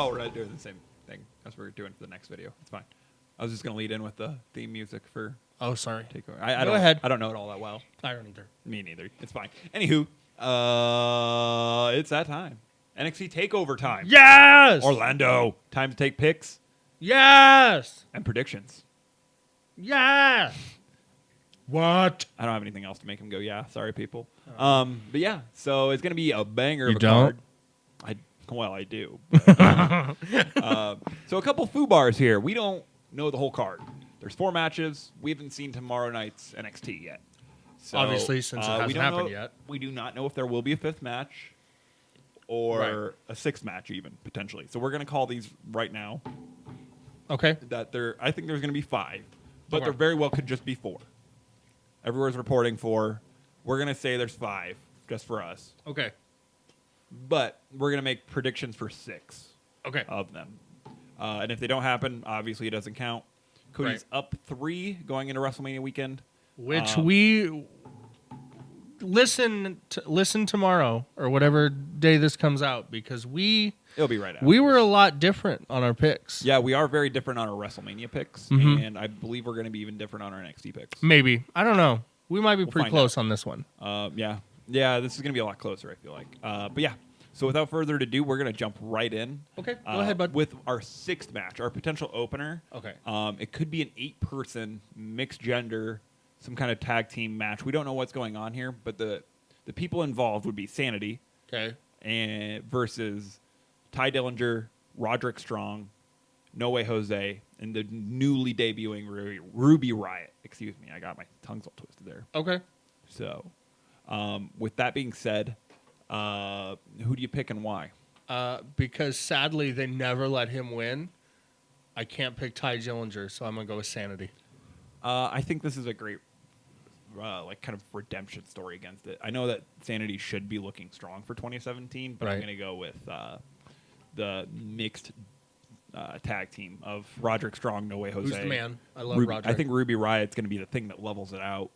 Oh, we're doing the same thing as we're doing for the next video. It's fine. I was just going to lead in with the theme music for Oh, sorry. Takeover. Go ahead. I don't know it all that well. I don't either. Me neither. It's fine. Anywho, it's that time. NXT Takeover time. Yes! Orlando. Time to take picks Yes! and predictions. Yes! What? I don't have anything else to make him go, yeah. Sorry, people. But yeah, so it's going to be a banger of You a don't? card. I do. But, so a couple foo bars here. We don't know the whole card. There's 4 matches. We haven't seen tomorrow night's NXT yet. So, Obviously, since it hasn't happened yet. We do not know if there will be a 5th match or a 6th match even, potentially. So we're going to call these right now. Okay. I think there's going to be 5, but Okay. there very well could just be 4. Everywhere's reporting 4. We're going to say there's 5 just for us. Okay. But we're going to make predictions for 6 Okay. of them. And if they don't happen, obviously it doesn't count. Cody's up 3 going into WrestleMania weekend. Which we listen tomorrow or whatever day this comes out because It'll be right after. we were a lot different on our picks. Yeah, we are very different on our WrestleMania picks, and I believe we're going to be even different on our NXT picks. Maybe. I don't know. We might be pretty find close on this one. Yeah, this is going to be a lot closer, I feel like. But yeah, so without further ado, we're going to jump right in. Okay, go ahead, bud. With our 6th match, our potential opener. Okay. It could be an 8-person mixed gender, some kind of tag team match. We don't know what's going on here, but the people involved would be Sanity and versus Ty Dillinger, Roderick Strong, No Way Jose, and the newly debuting Ruby Riott. Excuse me, I got my tongues all twisted there. Okay. So, with that being said, who do you pick and why? Because sadly they never let him win. I can't pick Ty Dillinger, so I'm gonna go with Sanity. I think this is a great, kind of redemption story against it. I know that Sanity should be looking strong for 2017, but I'm going to go with the mixed tag team of Roderick Strong, No Way Jose. Who's the man? I love Ruby, Roderick. I think Ruby Riott's going to be the thing that levels it out.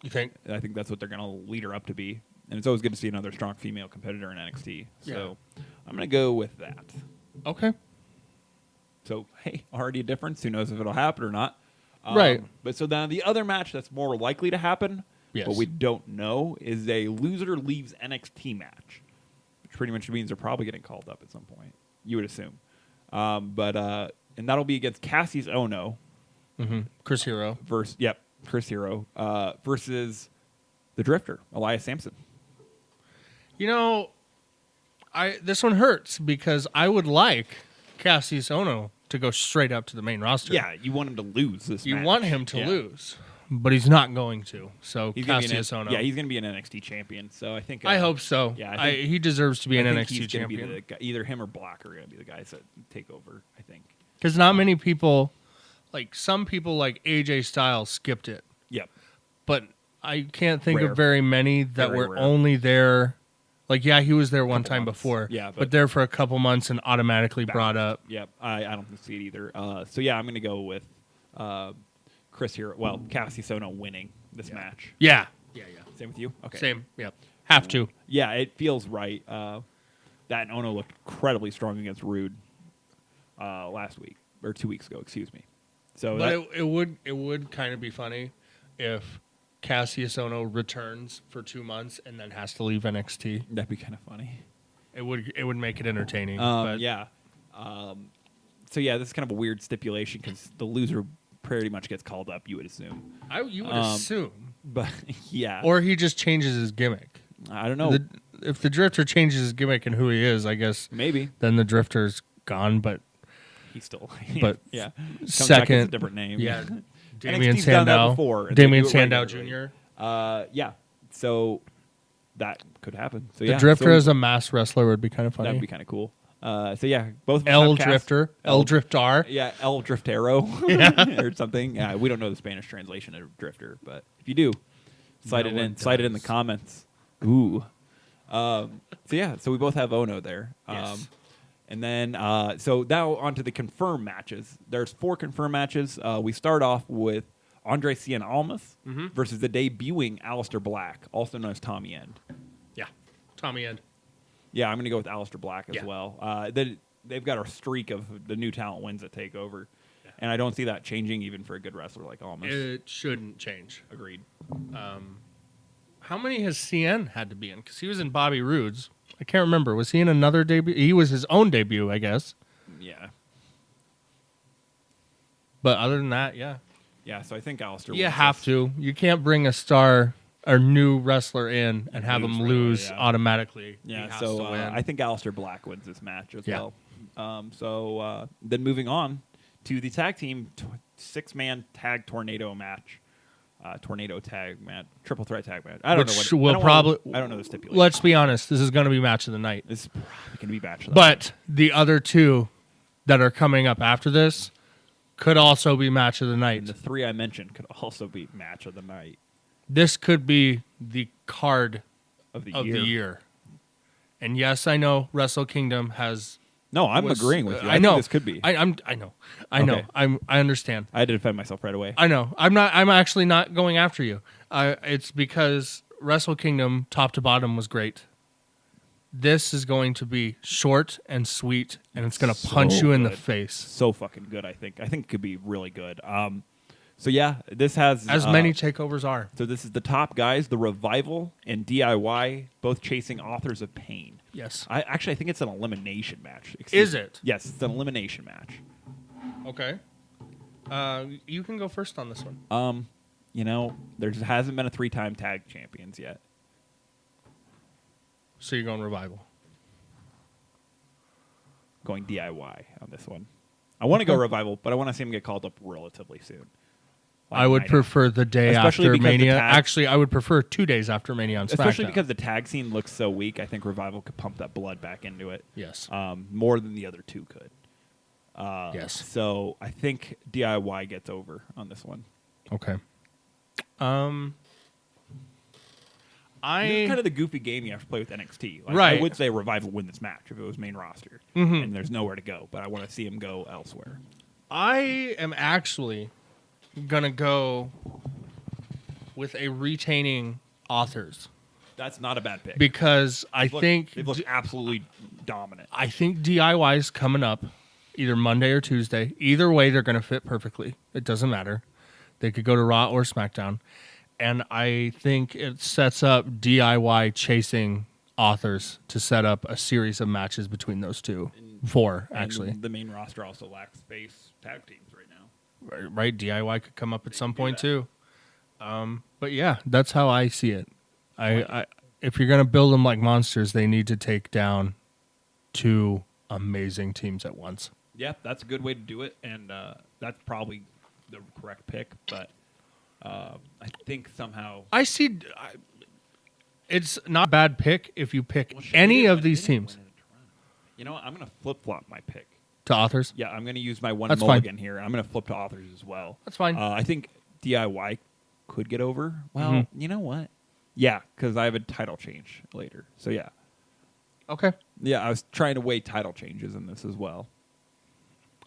You think? I think that's what they're going to lead her up to be. And it's always good to see another strong female competitor in NXT. So I'm going to go with that. Okay. So, hey, already a difference. Who knows if it'll happen or not. Right. But so now the other match that's more likely to happen, but we don't know, is a loser leaves NXT match, which pretty much means they're probably getting called up at some point. You would assume. And that'll be against Cassie's Ohno. Mm-hmm. Chris Hero. Chris Hero. Versus the Drifter, Elias Sampson. You know, this one hurts because I would like Cassius Ohno to go straight up to the main roster. Yeah, you want him to lose this match. You want him to lose, but he's not going to. So He's Cassius Ohno. Yeah, he's going to be an NXT champion. So I think. I hope so. Yeah, he deserves to be an NXT he's champion. be either him or Black are going to be the guys that take over, I think. Because not many people, like some people like AJ Styles skipped it. Yep. But I can't think Rare. of very many that Very were rare. only there. Like, yeah, he was there one time months. before. Yeah, but there for a couple months and automatically brought up. Yep, I don't see it either. So yeah, I'm going to go with Chris Hero. Well, Cassius Ohno winning this match. Yeah. Same with you? Okay. Same. Yeah. Have to. Yeah, it feels right. That and Ohno looked incredibly strong against Rude last week, or 2 weeks ago, excuse me. So But it would kind of be funny if Cassius Ohno returns for 2 months and then has to leave NXT. that'd be kind of funny. It would make it entertaining. Yeah. So yeah, this is kind of a weird stipulation because the loser pretty much gets called up. You would assume. You would assume. But yeah. Or he just changes his gimmick. I don't know. If the Drifter changes his gimmick and who he is, I guess Maybe then the Drifter's gone. But he's still. But yeah. second, a different name. Yeah. Damian NXT's done that Sandow. before, and Damian they do it Sandow regularly. Jr. Yeah. So that could happen. So The yeah, Drifter so as a mass wrestler would be kind of funny. that'd be kind of cool. So yeah, both of us El have cast- Drifter, El Driftar. Yeah, El Driftero or something. We don't know the Spanish translation of Drifter, but if you do, slide it in the comments. Ooh. So yeah, so we both have Ohno there. Yes. And then so now on to the confirmed matches. There's 4 confirmed matches. We start off with Andre Cien Almas versus the debuting Aleister Black, also known as Tommy End. Yeah. Tommy End. Yeah, I'm going to go with Aleister Black as well. they've got a streak of the new talent wins at Takeover, and I don't see that changing even for a good wrestler like Almas. It shouldn't change. Agreed. How many has CN had to be in? Because he was in Bobby Roode's. I can't remember. Was he in another debut? He was his own debut, I guess. Yeah. But other than that, yeah. Yeah, so I think Alistair. You have to. You can't bring a star or new wrestler in and have him lose automatically. Yeah, he has so to win. I think Alistair Black wins this match as well. So then moving on to the tag team 6-man tag tornado match. Tornado tag match, triple threat tag match. I don't know what. I don't know the stipulation. Let's be honest. This is going to be match of the night. This is probably going to be match of the night. But the other two that are coming up after this could also be match of the night. And the 3 I mentioned could also be match of the night. This could be the card of the year. And yes, I know Wrestle Kingdom has. No, I'm agreeing with you. I know think this could be. I know. I understand. I had to defend myself right away. I know. I'm actually not going after you. It's because Wrestle Kingdom top to bottom was great. This is going to be short and sweet, and it's going to punch you in the face. So fucking good. I think it could be really good. So yeah, this has as many takeovers are. So this is the top guys, the Revival and DIY, both chasing Authors of Pain. Yes. I think it's an elimination match. Is it? Yes, it's an elimination match. Okay. You can go first on this one. There hasn't been a 3-time tag champions yet. So you're going Revival. Going DIY on this one. I want to go Revival, but I want to see him get called up relatively soon. I would prefer the day after Mania. Actually, I would prefer 2 days after Mania on SmackDown. Especially because the tag scene looks so weak. I think Revival could pump that blood back into it. Yes. More than the other two could. Yes. So I think DIY gets over on this one. Okay. This is kind of the goofy game you have to play with NXT. Right. I would say Revival win this match if it was main roster. Mm-hmm. And there's nowhere to go, but I want to see him go elsewhere. I am actually going to go with a retaining Authors. That's not a bad pick. Because I think they've looked absolutely dominant. I think DIY is coming up either Monday or Tuesday. Either way, they're going to fit perfectly. It doesn't matter. They could go to Raw or SmackDown. And I think it sets up DIY chasing Authors to set up a series of matches between those two. 4, actually. The main roster also lacks space tag teams right now. Right. DIY could come up at some point, too. But, yeah, that's how I see it. I if you're going to build them like monsters, they need to take down 2 amazing teams at once. Yeah, that's a good way to do it. And that's probably the correct pick. But I think somehow it's not a bad pick if you pick any of these teams. You know what? I'm going to flip-flop my pick. To Authors? Yeah, I'm going to use my one That's mulligan fine. here. I'm going to flip to Authors as well. That's fine. I think DIY could get over. Well, You know what? Yeah, because I have a title change later. So, yeah. Okay. Yeah, I was trying to weigh title changes in this as well.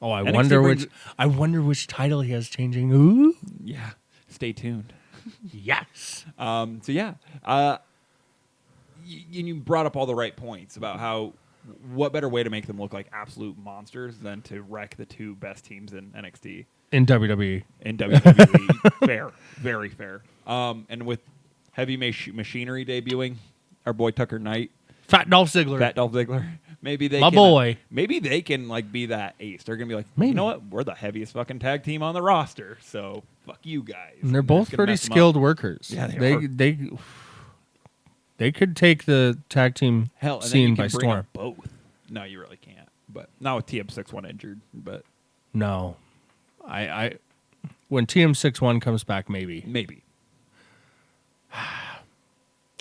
Oh, I wonder which title he has changing. Ooh. Yeah. Stay tuned. Yes. So yeah, you brought up all the right points about how what better way to make them look like absolute monsters than to wreck the 2 best teams in NXT in WWE. In WWE, fair, very fair. And with Heavy Machinery debuting, our boy Tucker Knight, Fat Dolph Ziggler. Maybe they Maybe they can like be that ace. They're gonna be like, you know what? We're the heaviest fucking tag team on the roster, so fuck you guys. And they're both pretty skilled workers. Yeah, they could take the tag team scene by storm. Both. No, you really can't. But not with TM61 injured. But no, I when TM61 comes back, maybe.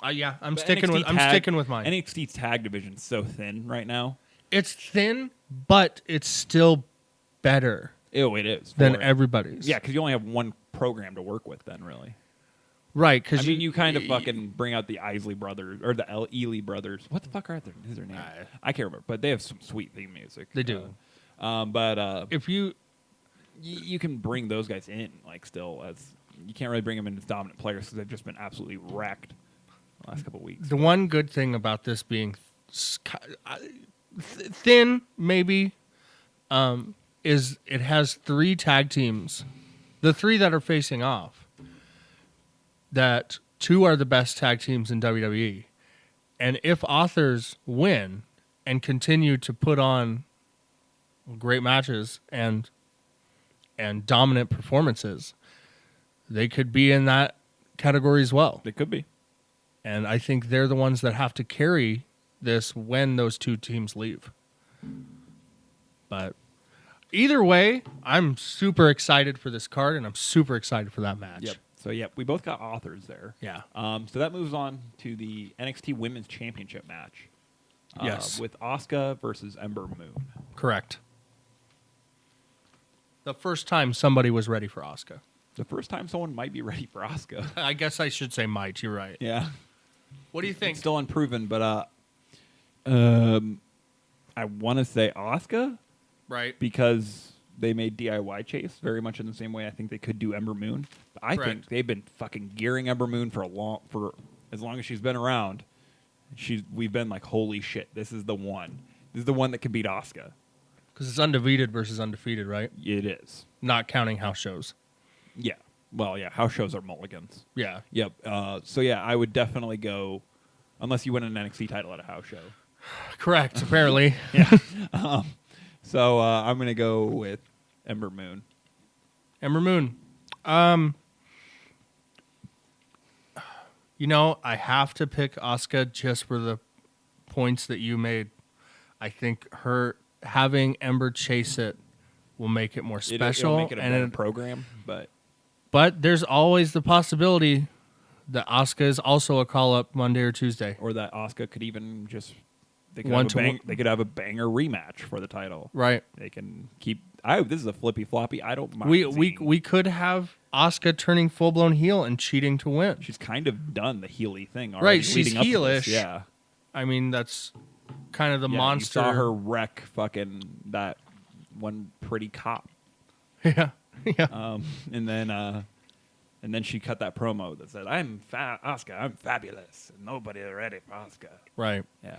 Yeah, I'm sticking with mine. NXT's tag division's so thin right now. It's thin, but it's still better. It is than everybody's. Yeah, because you only have one program to work with, then really. Right, because you kind of fucking bring out the Isley brothers or the Ely brothers. What the fuck are their names? I can't remember, but they have some sweet theme music. They do. But if you can bring those guys in, like still as you can't really bring them in as dominant players because they've just been absolutely wrecked the last couple of weeks. The one good thing about this being thin maybe. Is it has 3 tag teams, the 3 that are facing off. That 2 are the best tag teams in WWE, and if authors win and continue to put on great matches and dominant performances, they could be in that category as well. They could be. And I think they're the ones that have to carry this when those 2 teams leave. But either way, I'm super excited for this card, and I'm super excited for that match. Yep. So, we both got authors there. Yeah. So that moves on to the NXT Women's Championship match. Yes. With Asuka versus Ember Moon. Correct. The first time somebody was ready for Asuka. The first time someone might be ready for Asuka. I guess I should say might. You're right. Yeah. What do you think? It's still unproven, but I want to say Asuka. Right. Because they made DIY Chase very much in the same way I think they could do Ember Moon. But I think they've been fucking gearing Ember Moon for as long as she's been around. We've been like, holy shit, this is the one. This is the one that can beat Asuka. Because it's undefeated versus undefeated, right? It is. Not counting house shows. Yeah. Well, yeah, house shows are mulligans. Yeah. Yep. So yeah, I would definitely go, unless you win an NXT title at a house show. Correct, apparently. Yeah. So I'm going to go with Ember Moon. Ember Moon. I have to pick Asuka just for the points that you made. I think her having Ember chase it will make it more special. It'll make it a better program, but there's always the possibility that Asuka is also a call-up Monday or Tuesday. Or that Asuka could even just... They could have a banger rematch for the title. Right. They can keep... this is a flippy floppy. I don't mind. We could have Asuka turning full-blown heel and cheating to win. She's kind of done the heely thing already. Right, she's leading up to heelish. this. Yeah. I mean, that's kind of the monster. You saw her wreck fucking that one pretty cop. Yeah. Yeah. And then she cut that promo that said, Asuka, I'm fabulous. And nobody is ready for Asuka. Right. Yeah.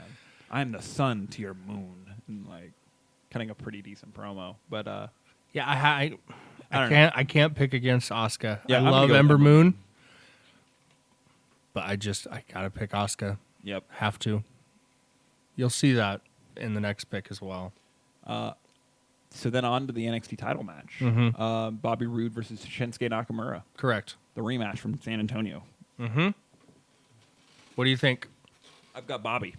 I'm the sun to your moon. And like cutting a pretty decent promo. But yeah, I can't pick against Asuka. Yeah, I love Ember Moon. But I gotta pick Asuka. Yep. Have to. You'll see that in the next pick as well. So then on to the NXT title match. Mm-hmm. Bobby Roode versus Shinsuke Nakamura. Correct. The rematch from San Antonio. Mm-hmm. What do you think? I've got Bobby.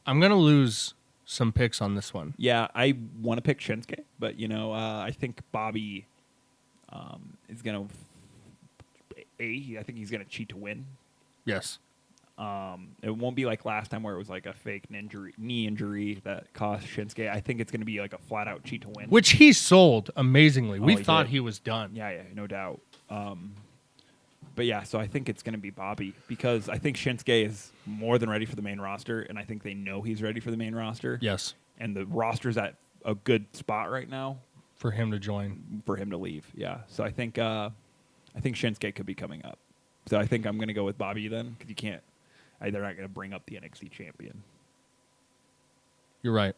I'm going to lose some picks on this one. Yeah, I want to pick Shinsuke, but, I think Bobby is going to... I think he's going to cheat to win. Yes. It won't be like last time where it was like a fake knee injury that cost Shinsuke. I think it's going to be like a flat-out cheat to win. Which he sold amazingly. We thought did. he was done. Yeah, no doubt. But yeah, so I think it's going to be Bobby because I think Shinsuke is more than ready for the main roster, and I think they know he's ready for the main roster. Yes. And the roster's at a good spot right now. For him to join. For him to leave, yeah. So I think Shinsuke could be coming up. So I think I'm going to go with Bobby then because you can't... They're not going to bring up the NXT champion. You're right.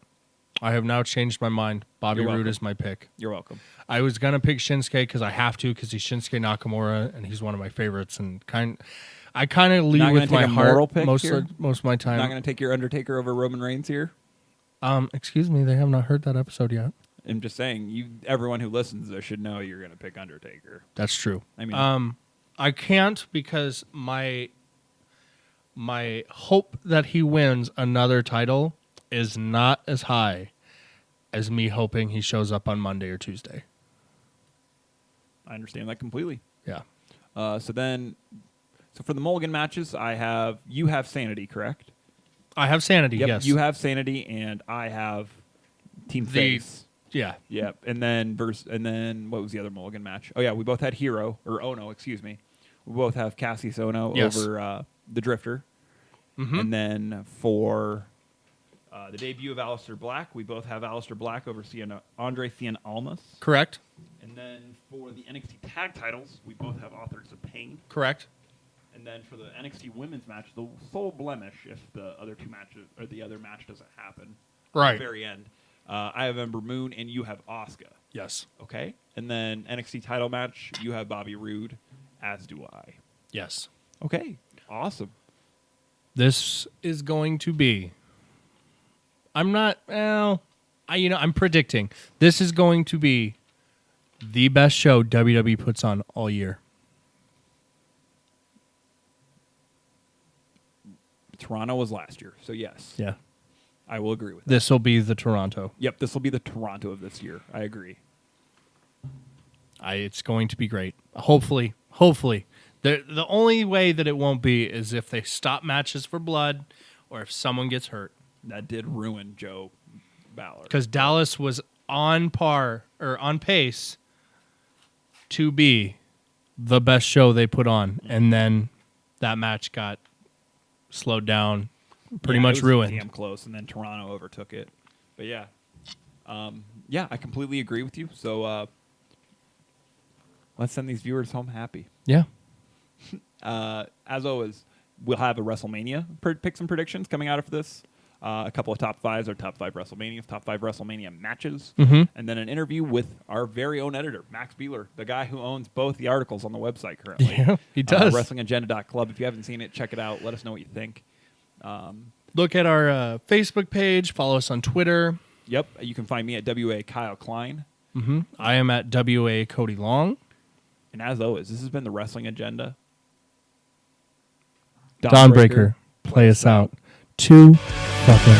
I have now changed my mind. Bobby Roode is my pick. You're welcome. I was going to pick Shinsuke because I have to because he's Shinsuke Nakamura and he's one of my favorites. And I kind of lead with my heart most of my time. Not going to take your Undertaker over Roman Reigns here? Excuse me. They have not heard that episode yet. I'm just saying, everyone who listens to this should know you're going to pick Undertaker. That's true. I mean, I can't because my hope that he wins another title is not as high as me hoping he shows up on Monday or Tuesday. I understand that completely. Yeah. So for the mulligan matches, you have Sanity, correct? I have Sanity, yep, yes. You have Sanity, and I have Team Face. Yeah. Yep. And then what was the other mulligan match? Oh yeah, we both had Ohno, excuse me. We both have Cassius Ohno over the Drifter. Mm-hmm. And then for the debut of Aleister Black, we both have Aleister Black over Andre Cien Almas. Correct. And then for the NXT tag titles, we both have Authors of Pain. Correct. And then for the NXT women's match, the sole blemish, if the other two matches or the other match doesn't happen, right at the very end, I have Ember Moon and you have Asuka. Yes. Okay. And then NXT title match, you have Bobby Roode, as do I. Yes. Okay. Awesome. This is going to be. I'm predicting this is going to be the best show WWE puts on all year. Toronto was last year, so yes. Yeah. I will agree with that. This will be the Toronto. Yep, this will be the Toronto of this year. I agree. It's going to be great. Hopefully. The only way that it won't be is if they stop matches for blood or if someone gets hurt. That did ruin Joe Ballard. Because Dallas was on pace to be the best show they put on. And then that match got slowed down, pretty much it was ruined. Damn close, and then Toronto overtook it. But yeah, I completely agree with you. So let's send these viewers home happy. Yeah. As always, we'll have a WrestleMania picks and predictions coming out of this. A couple of top fives, or top 5 WrestleManias, top 5 WrestleMania matches, and then an interview with our very own editor, Max Beeler, the guy who owns both the articles on the website currently. Yeah, he does. WrestlingAgenda.club. If you haven't seen it, check it out. Let us know what you think. Look at our Facebook page. Follow us on Twitter. Yep, you can find me at WA Kyle Klein. I am at WA Cody Long. And as always, this has been the Wrestling Agenda. Dawnbreaker, play us out. 2 fucking.